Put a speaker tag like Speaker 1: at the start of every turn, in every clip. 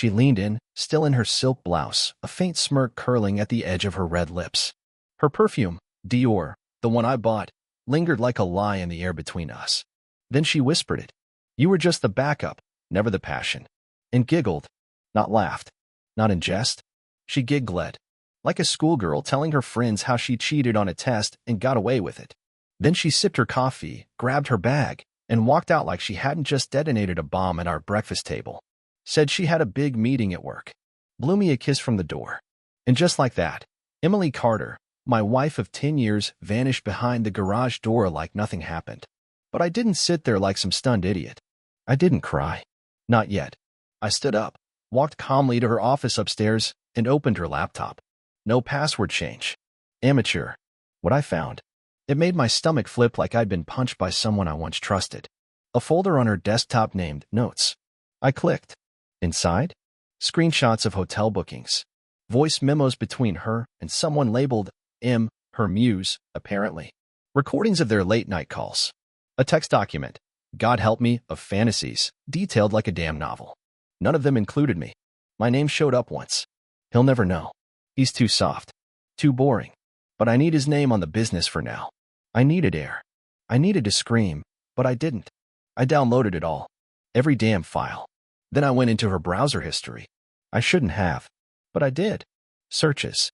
Speaker 1: She leaned in, still in her silk blouse, a faint smirk curling at the edge of her red lips. Her perfume, Dior, the one I bought, lingered like a lie in the air between us. Then she whispered it. You were just the backup, never the passion. And giggled. Not laughed. Not in jest. She giggled. Like a schoolgirl telling her friends how she cheated on a test and got away with it. Then she sipped her coffee, grabbed her bag, and walked out like she hadn't just detonated a bomb at our breakfast table. Said she had a big meeting at work. Blew me a kiss from the door. And just like that, Emily Carter, my wife of 10 years, vanished behind the garage door like nothing happened. But I didn't sit there like some stunned idiot. I didn't cry. Not yet. I stood up, walked calmly to her office upstairs, and opened her laptop. No password change. Amateur. What I found. It made my stomach flip like I'd been punched by someone I once trusted. A folder on her desktop named Notes. I clicked. Inside? Screenshots of hotel bookings. Voice memos between her and someone labeled M, her muse, apparently. Recordings of their late-night calls. A text document, God help me, of fantasies, detailed like a damn novel. None of them included me. My name showed up once. He'll never know. He's too soft. Too boring. But I need his name on the business for now. I needed air. I needed to scream, but I didn't. I downloaded it all. Every damn file. Then I went into her browser history. I shouldn't have, but I did. Searches.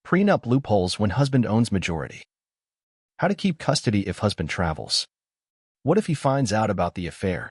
Speaker 1: Prenup loopholes when husband owns majority. How to keep custody if husband travels. What if he finds out about the affair?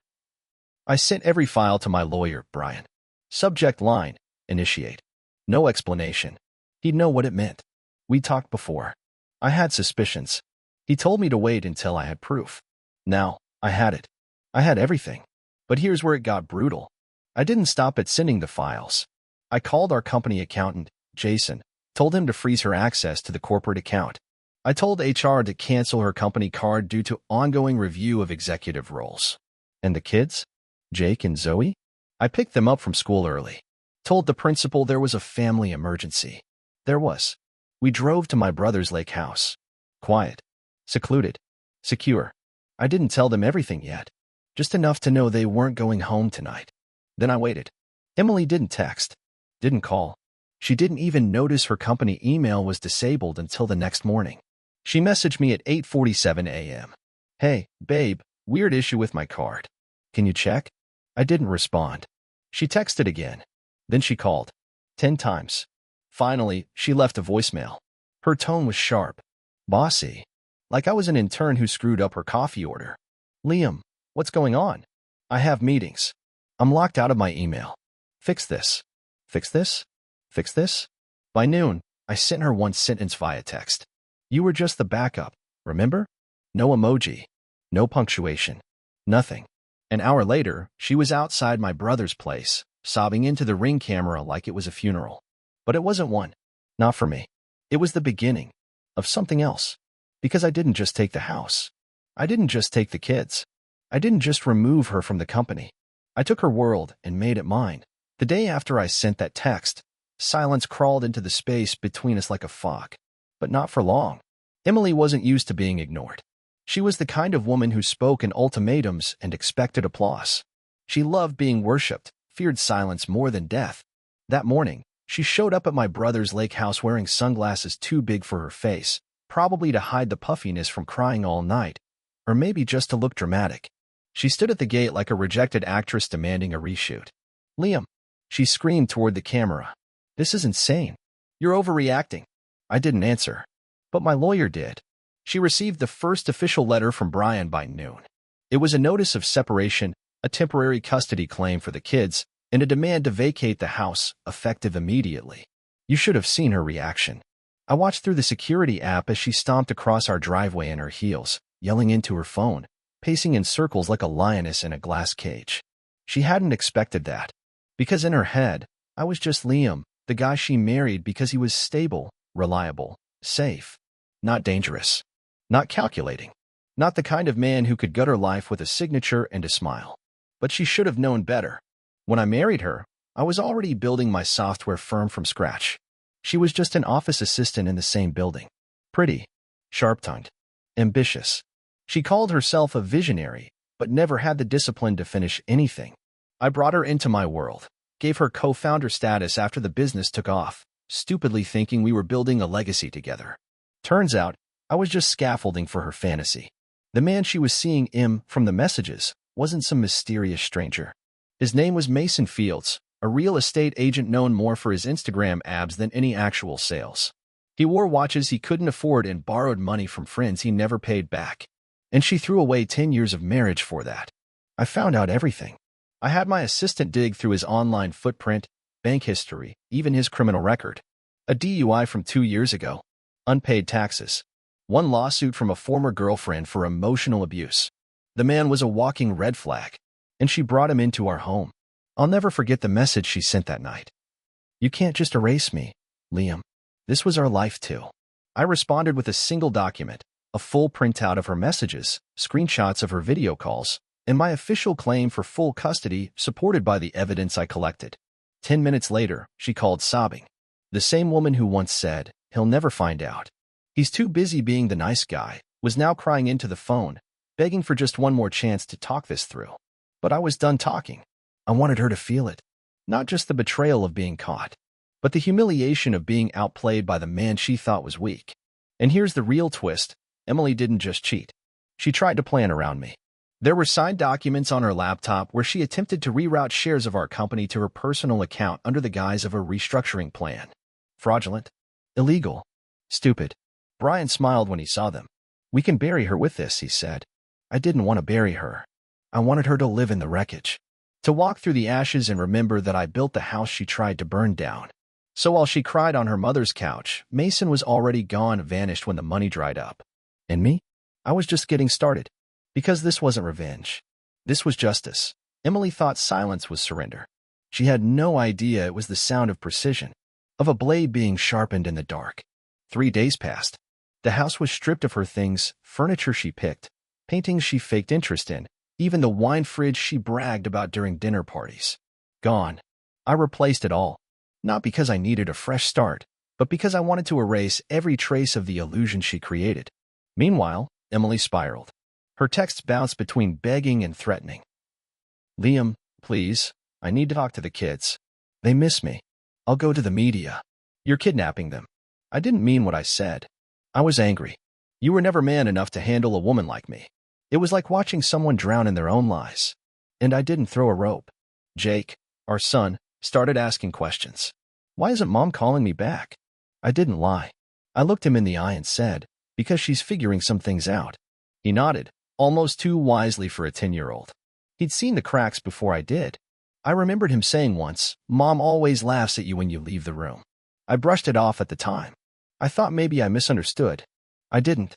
Speaker 1: I sent every file to my lawyer, Brian. Subject line, initiate. No explanation. He'd know what it meant. We talked before. I had suspicions. He told me to wait until I had proof. Now, I had it. I had everything. But here's where it got brutal. I didn't stop at sending the files. I called our company accountant, Jason, told him to freeze her access to the corporate account. I told HR to cancel her company card due to ongoing review of executive roles. And the kids? Jake and Zoe? I picked them up from school early. Told the principal there was a family emergency. There was. We drove to my brother's lake house. Quiet. Secluded. Secure. I didn't tell them everything yet. Just enough to know they weren't going home tonight. Then I waited. Emily didn't text. Didn't call. She didn't even notice her company email was disabled until the next morning. She messaged me at 8:47 a.m. Hey, babe, weird issue with my card. Can you check? I didn't respond. She texted again. Then she called. 10 times. Finally, she left a voicemail. Her tone was sharp. Bossy. Like I was an intern who screwed up her coffee order. Liam, what's going on? I have meetings. I'm locked out of my email. Fix this. Fix this? Fix this? By noon, I sent her one sentence via text. You were just the backup, remember? No emoji. No punctuation. Nothing. An hour later, she was outside my brother's place, sobbing into the Ring camera like it was a funeral. But it wasn't one. Not for me. It was the beginning of something else. Because I didn't just take the house. I didn't just take the kids. I didn't just remove her from the company. I took her world and made it mine. The day after I sent that text, silence crawled into the space between us like a fog. But not for long. Emily wasn't used to being ignored. She was the kind of woman who spoke in ultimatums and expected applause. She loved being worshipped, feared silence more than death. That morning, she showed up at my brother's lake house wearing sunglasses too big for her face, probably to hide the puffiness from crying all night, or maybe just to look dramatic. She stood at the gate like a rejected actress demanding a reshoot. Liam, she screamed toward the camera. This is insane. You're overreacting. I didn't answer. But my lawyer did. She received the first official letter from Brian by noon. It was a notice of separation, a temporary custody claim for the kids, and a demand to vacate the house, effective immediately. You should have seen her reaction. I watched through the security app as she stomped across our driveway in her heels, yelling into her phone, pacing in circles like a lioness in a glass cage. She hadn't expected that. Because in her head, I was just Liam, the guy she married because he was stable, reliable, safe, not dangerous, not calculating, not the kind of man who could gut her life with a signature and a smile. But she should have known better. When I married her, I was already building my software firm from scratch. She was just an office assistant in the same building. Pretty, sharp-tongued, ambitious. She called herself a visionary, but never had the discipline to finish anything. I brought her into my world, Gave her co-founder status after the business took off, stupidly thinking we were building a legacy together. Turns out, I was just scaffolding for her fantasy. The man she was seeing from the messages wasn't some mysterious stranger. His name was Mason Fields, a real estate agent known more for his Instagram abs than any actual sales. He wore watches he couldn't afford and borrowed money from friends he never paid back. And she threw away 10 years of marriage for that. I found out everything. I had my assistant dig through his online footprint, bank history, even his criminal record. A DUI from 2 years ago. Unpaid taxes. One lawsuit from a former girlfriend for emotional abuse. The man was a walking red flag, and she brought him into our home. I'll never forget the message she sent that night. "You can't just erase me, Liam. This was our life too." I responded with a single document, a full printout of her messages, screenshots of her video calls, and my official claim for full custody supported by the evidence I collected. 10 minutes later, she called sobbing. The same woman who once said, "He'll never find out. He's too busy being the nice guy," was now crying into the phone, begging for just one more chance to talk this through. But I was done talking. I wanted her to feel it. Not just the betrayal of being caught, but the humiliation of being outplayed by the man she thought was weak. And here's the real twist. Emily didn't just cheat. She tried to plan around me. There were signed documents on her laptop where she attempted to reroute shares of our company to her personal account under the guise of a restructuring plan. Fraudulent. Illegal. Stupid. Brian smiled when he saw them. "We can bury her with this," he said. I didn't want to bury her. I wanted her to live in the wreckage. To walk through the ashes and remember that I built the house she tried to burn down. So while she cried on her mother's couch, Mason was already gone, vanished when the money dried up. And me? I was just getting started. Because this wasn't revenge. This was justice. Emily thought silence was surrender. She had no idea it was the sound of precision, of a blade being sharpened in the dark. 3 days passed. The house was stripped of her things, furniture she picked, paintings she faked interest in, even the wine fridge she bragged about during dinner parties. Gone. I replaced it all. Not because I needed a fresh start, but because I wanted to erase every trace of the illusion she created. Meanwhile, Emily spiraled. Her texts bounced between begging and threatening. "Liam, please, I need to talk to the kids. They miss me. I'll go to the media. You're kidnapping them." I didn't mean what I said. I was angry. You were never man enough to handle a woman like me. It was like watching someone drown in their own lies. And I didn't throw a rope. Jake, our son, started asking questions. "Why isn't Mom calling me back?" I didn't lie. I looked him in the eye and said, "Because she's figuring some things out." He nodded, almost too wisely for a 10-year-old. He'd seen the cracks before I did. I remembered him saying once, "Mom always laughs at you when you leave the room." I brushed it off at the time. I thought maybe I misunderstood. I didn't.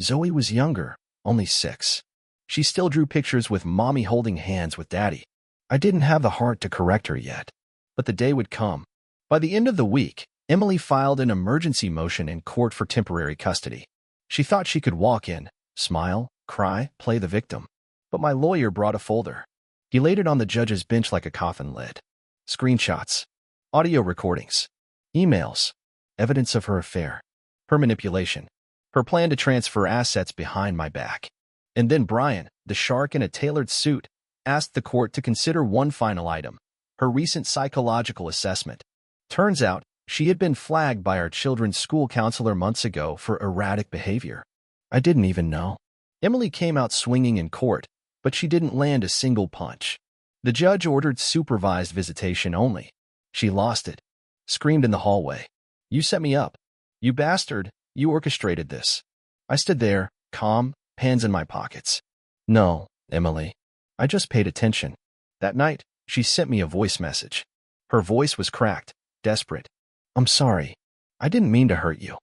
Speaker 1: Zoe was younger, only 6. She still drew pictures with Mommy holding hands with Daddy. I didn't have the heart to correct her yet. But the day would come. By the end of the week, Emily filed an emergency motion in court for temporary custody. She thought she could walk in, smile, cry, play the victim. But my lawyer brought a folder. He laid it on the judge's bench like a coffin lid. Screenshots, audio recordings, emails, evidence of her affair, her manipulation, her plan to transfer assets behind my back. And then Brian, the shark in a tailored suit, asked the court to consider one final item, her recent psychological assessment. Turns out, she had been flagged by our children's school counselor months ago for erratic behavior. I didn't even know. Emily came out swinging in court, but she didn't land a single punch. The judge ordered supervised visitation only. She lost it. Screamed in the hallway. "You set me up. You bastard, you orchestrated this." I stood there, calm, hands in my pockets. "No, Emily. I just paid attention." That night, she sent me a voice message. Her voice was cracked, desperate. "I'm sorry. I didn't mean to hurt you.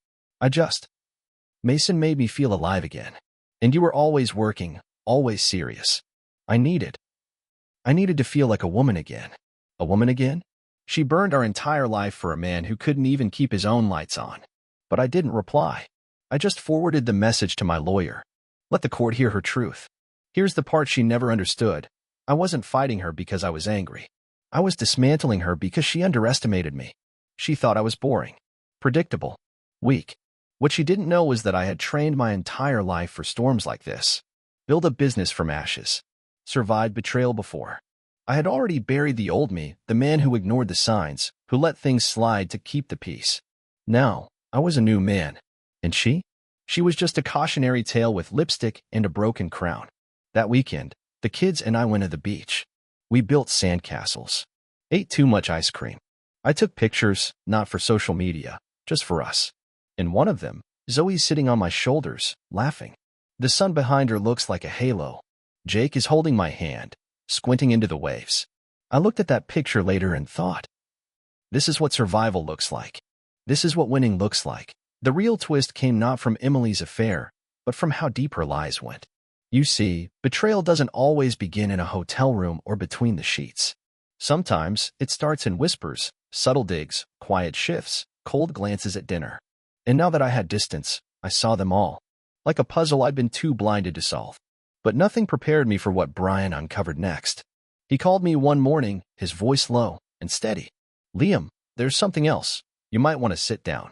Speaker 1: Mason made me feel alive again. And you were always working, always serious. I needed to feel like a woman again." A woman again? She burned our entire life for a man who couldn't even keep his own lights on. But I didn't reply. I just forwarded the message to my lawyer. Let the court hear her truth. Here's the part she never understood. I wasn't fighting her because I was angry. I was dismantling her because she underestimated me. She thought I was boring, predictable, weak. What she didn't know was that I had trained my entire life for storms like this. Built a business from ashes. Survived betrayal before. I had already buried the old me, the man who ignored the signs, who let things slide to keep the peace. Now, I was a new man. And she? She was just a cautionary tale with lipstick and a broken crown. That weekend, the kids and I went to the beach. We built sandcastles. Ate too much ice cream. I took pictures, not for social media, just for us. In one of them, Zoe's sitting on my shoulders, laughing. The sun behind her looks like a halo. Jake is holding my hand, squinting into the waves. I looked at that picture later and thought, this is what survival looks like. This is what winning looks like. The real twist came not from Emily's affair, but from how deep her lies went. You see, betrayal doesn't always begin in a hotel room or between the sheets. Sometimes it starts in whispers, subtle digs, quiet shifts, cold glances at dinner. And now that I had distance, I saw them all. Like a puzzle I'd been too blinded to solve. But nothing prepared me for what Brian uncovered next. He called me one morning, his voice low and steady. Liam, there's something else. You might want to sit down.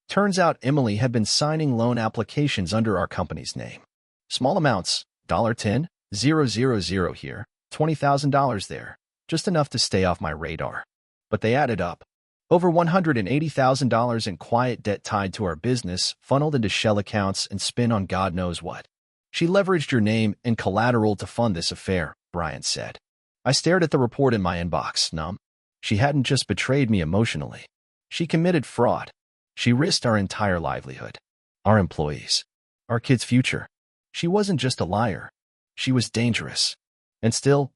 Speaker 1: Turns out Emily had been signing loan applications under our company's name. Small amounts, $10, 000 here, $20,000 there, just enough to stay off my radar. But they added up. Over $180,000 in quiet debt tied to our business, funneled into shell accounts and spin on God knows what. She leveraged your name and collateral to fund this affair, Brian said. I stared at the report in my inbox, numb. She hadn't just betrayed me emotionally. She committed fraud. She risked our entire livelihood, our employees, our kids' future. She wasn't just a liar. She was dangerous. And still,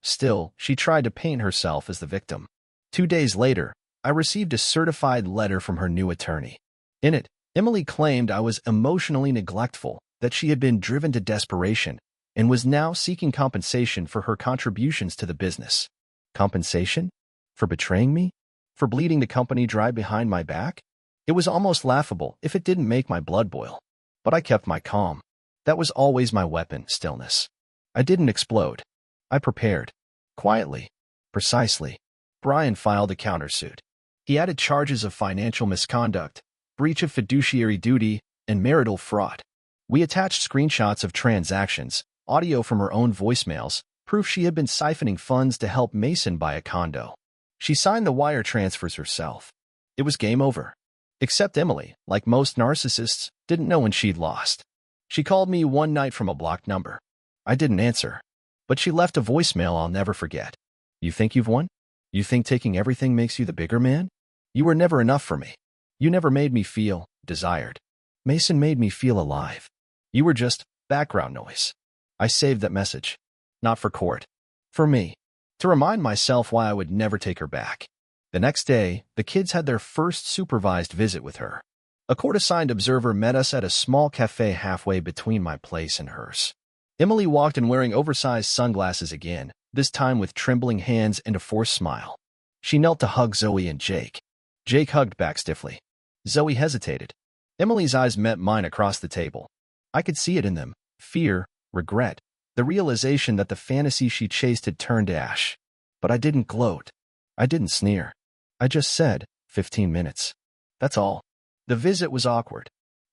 Speaker 1: she tried to paint herself as the victim. 2 days later, I received a certified letter from her new attorney. In it, Emily claimed I was emotionally neglectful, that she had been driven to desperation, and was now seeking compensation for her contributions to the business. Compensation? For betraying me? For bleeding the company dry behind my back? It was almost laughable if it didn't make my blood boil. But I kept my calm. That was always my weapon, stillness. I didn't explode. I prepared. Quietly. Precisely. Brian filed a countersuit. He added charges of financial misconduct, breach of fiduciary duty, and marital fraud. We attached screenshots of transactions, audio from her own voicemails, proof she had been siphoning funds to help Mason buy a condo. She signed the wire transfers herself. It was game over. Except Emily, like most narcissists, didn't know when she'd lost. She called me one night from a blocked number. I didn't answer. But she left a voicemail I'll never forget. You think you've won? You think taking everything makes you the bigger man? You were never enough for me. You never made me feel desired. Mason made me feel alive. You were just background noise. I saved that message. Not for court. For me. To remind myself why I would never take her back. The next day, the kids had their first supervised visit with her. A court-assigned observer met us at a small cafe halfway between my place and hers. Emily walked in wearing oversized sunglasses again, this time with trembling hands and a forced smile. She knelt to hug Zoe and Jake. Jake hugged back stiffly. Zoe hesitated. Emily's eyes met mine across the table. I could see it in them. Fear, regret, the realization that the fantasy she chased had turned to ash. But I didn't gloat. I didn't sneer. I just said, 15 minutes. That's all. The visit was awkward.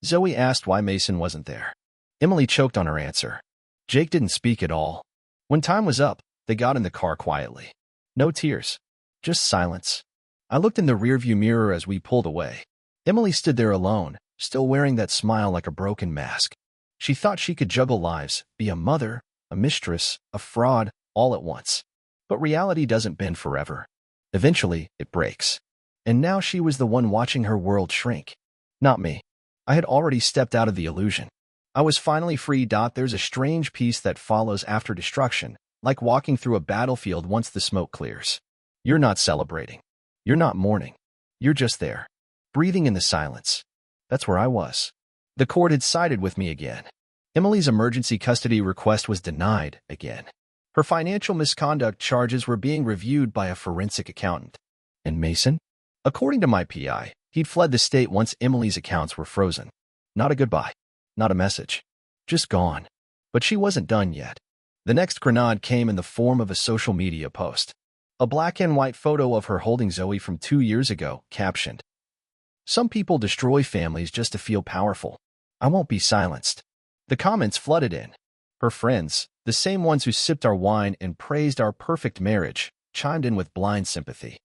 Speaker 1: Zoe asked why Mason wasn't there. Emily choked on her answer. Jake didn't speak at all. When time was up, they got in the car quietly. No tears. Just silence. I looked in the rearview mirror as we pulled away. Emily stood there alone, still wearing that smile like a broken mask. She thought she could juggle lives, be a mother, a mistress, a fraud, all at once. But reality doesn't bend forever. Eventually, it breaks. And now she was the one watching her world shrink. Not me. I had already stepped out of the illusion. I was finally free. There's a strange peace that follows after destruction, like walking through a battlefield once the smoke clears. You're not celebrating. You're not mourning. You're just there, breathing in the silence. That's where I was. The court had sided with me again. Emily's emergency custody request was denied again. Her financial misconduct charges were being reviewed by a forensic accountant. And Mason? According to my PI, he'd fled the state once Emily's accounts were frozen. Not a goodbye. Not a message. Just gone. But she wasn't done yet. The next grenade came in the form of a social media post. A black and white photo of her holding Zoe from 2 years ago, captioned, "Some people destroy families just to feel powerful. I won't be silenced." The comments flooded in. Her friends, the same ones who sipped our wine and praised our perfect marriage, chimed in with blind sympathy.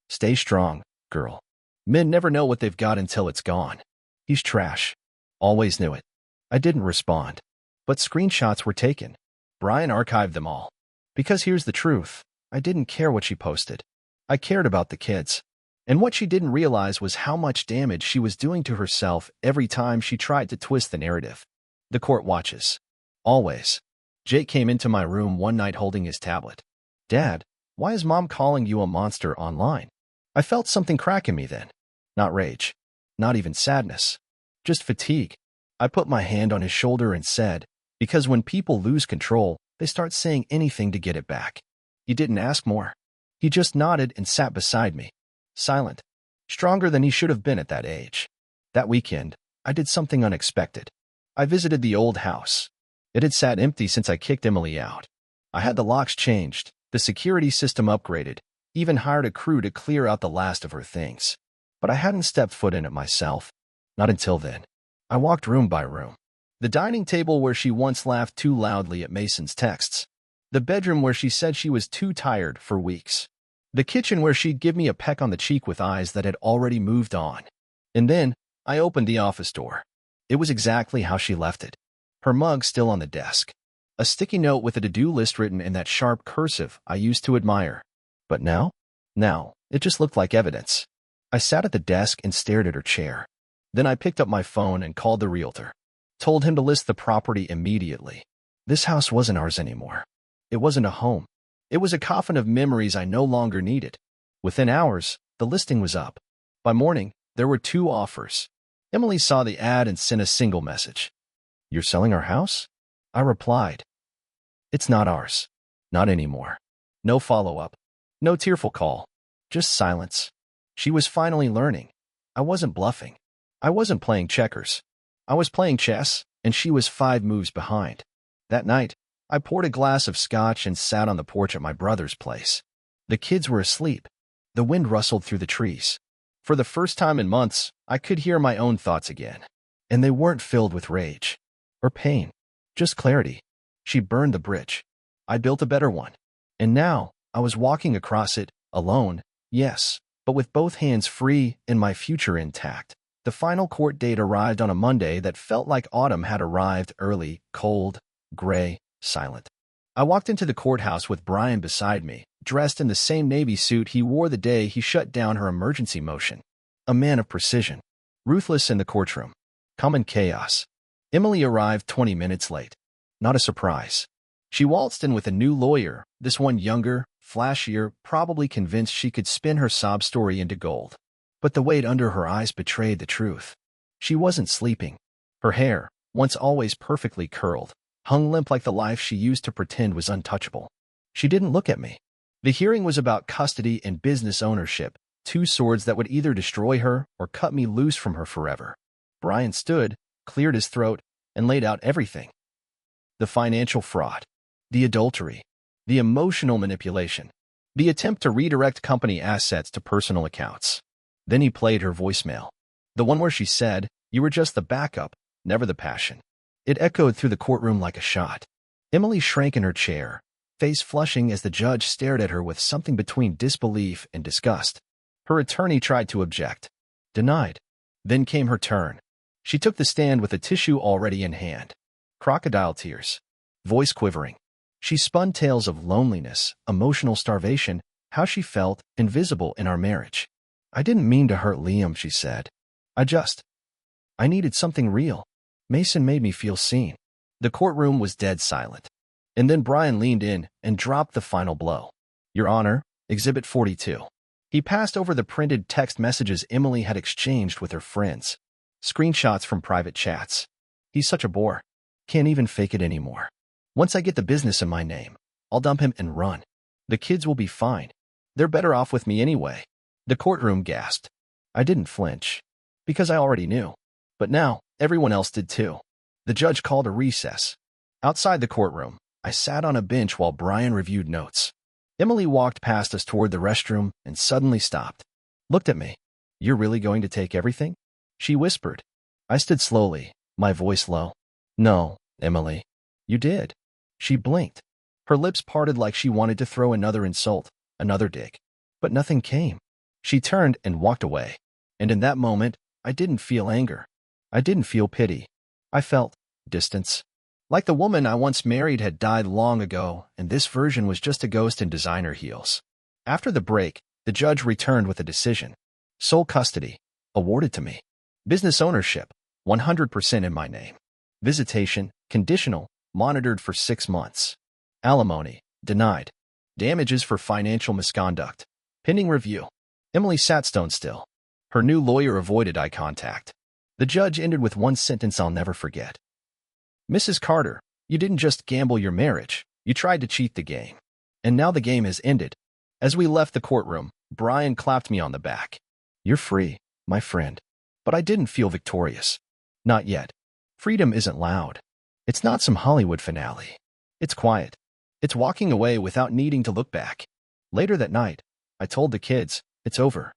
Speaker 1: Stay strong, girl. Men never know what they've got until it's gone. He's trash. Always knew it. I didn't respond. But screenshots were taken. Brian archived them all. Because here's the truth. I didn't care what she posted. I cared about the kids. And what she didn't realize was how much damage she was doing to herself every time she tried to twist the narrative. The court watches. Always. Jake came into my room one night holding his tablet. Dad, why is Mom calling you a monster online? I felt something crack in me then. Not rage. Not even sadness. Just fatigue. I put my hand on his shoulder and said, because when people lose control, they start saying anything to get it back. He didn't ask more. He just nodded and sat beside me. Silent. Stronger than he should have been at that age. That weekend, I did something unexpected. I visited the old house. It had sat empty since I kicked Emily out. I had the locks changed, the security system upgraded, even hired a crew to clear out the last of her things. But I hadn't stepped foot in it myself. Not until then. I walked room by room. The dining table where she once laughed too loudly at Mason's texts. The bedroom where she said she was too tired for weeks. The kitchen where she'd give me a peck on the cheek with eyes that had already moved on. And then, I opened the office door. It was exactly how she left it. Her mug still on the desk. A sticky note with a to-do list written in that sharp cursive I used to admire. But now? Now, it just looked like evidence. I sat at the desk and stared at her chair. Then I picked up my phone and called the realtor. Told him to list the property immediately. This house wasn't ours anymore. It wasn't a home. It was a coffin of memories I no longer needed. Within hours, the listing was up. By morning, there were 2 offers. Emily saw the ad and sent a single message. You're selling our house? I replied. It's not ours. Not anymore. No follow-up. No tearful call. Just silence. She was finally learning. I wasn't bluffing. I wasn't playing checkers. I was playing chess, and she was 5 moves behind. That night, I poured a glass of scotch and sat on the porch at my brother's place. The kids were asleep. The wind rustled through the trees. For the first time in months, I could hear my own thoughts again. And they weren't filled with rage or pain, just clarity. She burned the bridge. I built a better one. And now, I was walking across it, alone, yes, but with both hands free and my future intact. The final court date arrived on a Monday that felt like autumn had arrived early, cold, gray, silent. I walked into the courthouse with Brian beside me, dressed in the same navy suit he wore the day he shut down her emergency motion. A man of precision. Ruthless in the courtroom. Common chaos. Emily arrived 20 minutes late. Not a surprise. She waltzed in with a new lawyer, this one younger, flashier, probably convinced she could spin her sob story into gold. But the weight under her eyes betrayed the truth. She wasn't sleeping. Her hair, once always perfectly curled, hung limp like the life she used to pretend was untouchable. She didn't look at me. The hearing was about custody and business ownership, 2 swords that would either destroy her or cut me loose from her forever. Brian stood, cleared his throat, and laid out everything. The financial fraud, the adultery, the emotional manipulation, the attempt to redirect company assets to personal accounts. Then he played her voicemail, the one where she said, "You were just the backup, never the passion." It echoed through the courtroom like a shot. Emily shrank in her chair, face flushing as the judge stared at her with something between disbelief and disgust. Her attorney tried to object. Denied. Then came her turn. She took the stand with a tissue already in hand. Crocodile tears. Voice quivering. She spun tales of loneliness, emotional starvation, how she felt invisible in our marriage. I didn't mean to hurt Liam, she said. I needed something real. Mason made me feel seen. The courtroom was dead silent. And then Brian leaned in and dropped the final blow. Your Honor, Exhibit 42. He passed over the printed text messages Emily had exchanged with her friends. Screenshots from private chats. He's such a bore. Can't even fake it anymore. Once I get the business in my name, I'll dump him and run. The kids will be fine. They're better off with me anyway. The courtroom gasped. I didn't flinch. Because I already knew. But now, everyone else did too. The judge called a recess. Outside the courtroom, I sat on a bench while Brian reviewed notes. Emily walked past us toward the restroom and suddenly stopped. Looked at me. You're really going to take everything? She whispered. I stood slowly, my voice low. No, Emily. You did. She blinked. Her lips parted like she wanted to throw another insult. Another dig. But nothing came. She turned and walked away. And in that moment, I didn't feel anger. I didn't feel pity. I felt distance. Like the woman I once married had died long ago, and this version was just a ghost in designer heels. After the break, the judge returned with a decision. Sole custody, awarded to me. Business ownership, 100% in my name. Visitation, conditional, monitored for 6 months. Alimony, denied. Damages for financial misconduct. Pending review. Emily sat stone still. Her new lawyer avoided eye contact. The judge ended with one sentence I'll never forget. Mrs. Carter, you didn't just gamble your marriage, you tried to cheat the game. And now the game has ended. As we left the courtroom, Brian clapped me on the back. You're free, my friend. But I didn't feel victorious. Not yet. Freedom isn't loud. It's not some Hollywood finale. It's quiet. It's walking away without needing to look back. Later that night, I told the kids, it's over.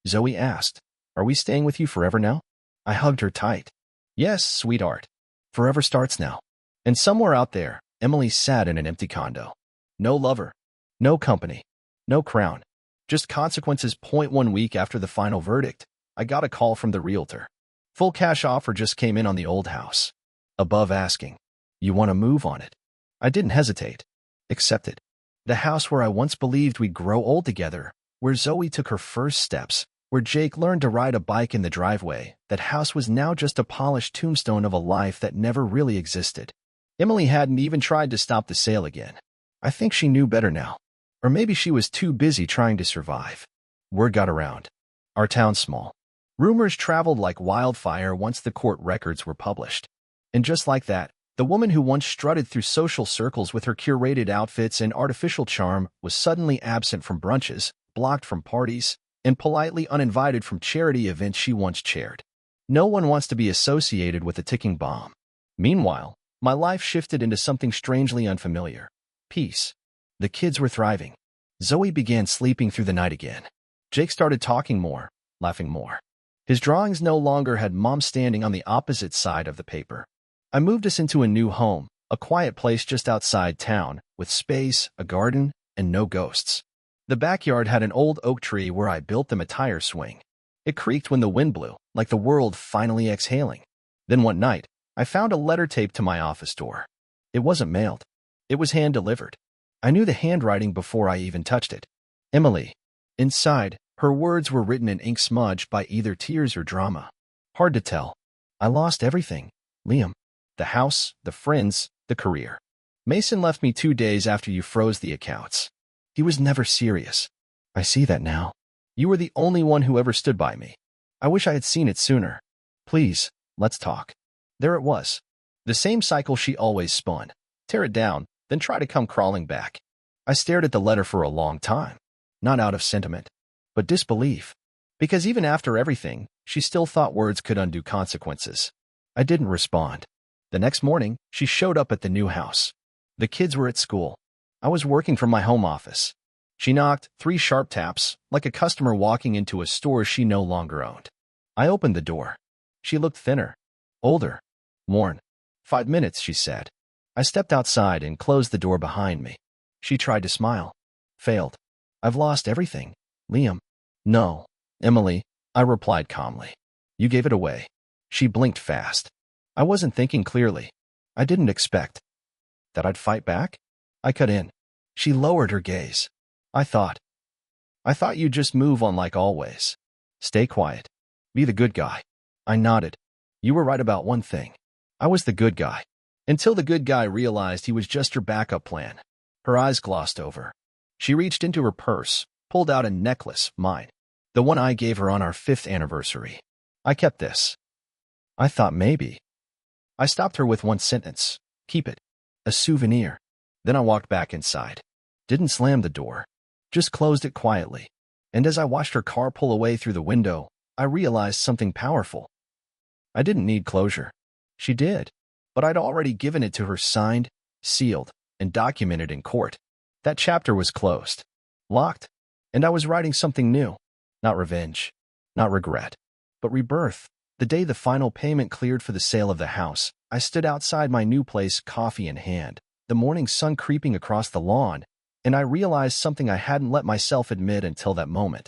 Speaker 1: Zoe asked, are we staying with you forever now? I hugged her tight. Yes, sweetheart. Forever starts now. And somewhere out there, Emily sat in an empty condo. No lover. No company. No crown. Just consequences. 1 week after the final verdict, I got a call from the realtor. Full cash offer just came in on the old house. Above asking. You want to move on it? I didn't hesitate. Accepted. The house where I once believed we'd grow old together, where Zoe took her first steps, where Jake learned to ride a bike in the driveway. That house was now just a polished tombstone of a life that never really existed. Emily hadn't even tried to stop the sale again. I think she knew better now. Or maybe she was too busy trying to survive. Word got around. Our town's small. Rumors traveled like wildfire once the court records were published. And just like that, the woman who once strutted through social circles with her curated outfits and artificial charm was suddenly absent from brunches, blocked from parties, and politely uninvited from charity events she once chaired. No one wants to be associated with a ticking bomb. Meanwhile, my life shifted into something strangely unfamiliar. Peace. The kids were thriving. Zoe began sleeping through the night again. Jake started talking more, laughing more. His drawings no longer had Mom standing on the opposite side of the paper. I moved us into a new home, a quiet place just outside town, with space, a garden, and no ghosts. The backyard had an old oak tree where I built them a tire swing. It creaked when the wind blew, like the world finally exhaling. Then one night, I found a letter taped to my office door. It wasn't mailed. It was hand-delivered. I knew the handwriting before I even touched it. Emily. Inside, her words were written in ink smudged by either tears or drama. Hard to tell. I lost everything, Liam. The house, the friends, the career. Mason left me 2 days after you froze the accounts. He was never serious. I see that now. You were the only one who ever stood by me. I wish I had seen it sooner. Please, let's talk. There it was. The same cycle she always spun. Tear it down, then try to come crawling back. I stared at the letter for a long time. Not out of sentiment, but disbelief. Because even after everything, she still thought words could undo consequences. I didn't respond. The next morning, she showed up at the new house. The kids were at school. I was working from my home office. She knocked 3 sharp taps, like a customer walking into a store she no longer owned. I opened the door. She looked thinner, older, worn. 5 minutes, she said. I stepped outside and closed the door behind me. She tried to smile. Failed. I've lost everything, Liam. No, Emily, I replied calmly. You gave it away. She blinked fast. I wasn't thinking clearly. I didn't expect that I'd fight back. I cut in. She lowered her gaze. I thought you'd just move on like always. Stay quiet. Be the good guy. I nodded. You were right about one thing. I was the good guy. Until the good guy realized he was just her backup plan. Her eyes glossed over. She reached into her purse, pulled out a necklace, mine. The one I gave her on our 5th anniversary. I kept this. I thought maybe. I stopped her with one sentence. Keep it. A souvenir. Then I walked back inside. Didn't slam the door. Just closed it quietly. And as I watched her car pull away through the window, I realized something powerful. I didn't need closure. She did. But I'd already given it to her signed, sealed, and documented in court. That chapter was closed. Locked. And I was writing something new. Not revenge. Not regret. But rebirth. The day the final payment cleared for the sale of the house, I stood outside my new place, coffee in hand, the morning sun creeping across the lawn, and I realized something I hadn't let myself admit until that moment.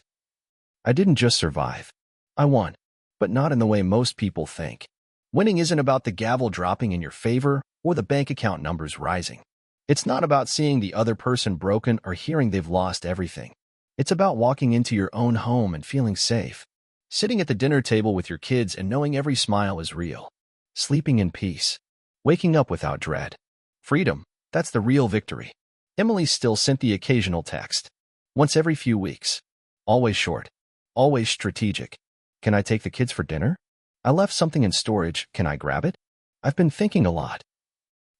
Speaker 1: I didn't just survive. I won, but not in the way most people think. Winning isn't about the gavel dropping in your favor or the bank account numbers rising. It's not about seeing the other person broken or hearing they've lost everything. It's about walking into your own home and feeling safe. Sitting at the dinner table with your kids and knowing every smile is real. Sleeping in peace. Waking up without dread. Freedom, that's the real victory. Emily still sent the occasional text. Once every few weeks. Always short. Always strategic. Can I take the kids for dinner? I left something in storage. Can I grab it? I've been thinking a lot.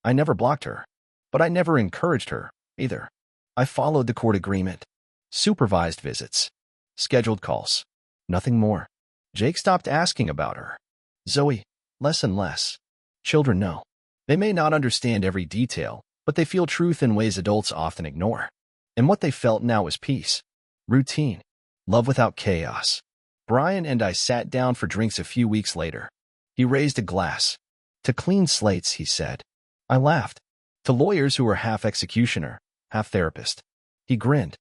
Speaker 1: I never blocked her, but I never encouraged her, either. I followed the court agreement. Supervised visits. Scheduled calls. Nothing more. Jake stopped asking about her. Zoe, less and less. Children know. They may not understand every detail, but they feel truth in ways adults often ignore. And what they felt now was peace. Routine. Love without chaos. Brian and I sat down for drinks a few weeks later. He raised a glass. To clean slates, he said. I laughed. To lawyers who were half executioner, half therapist. He grinned.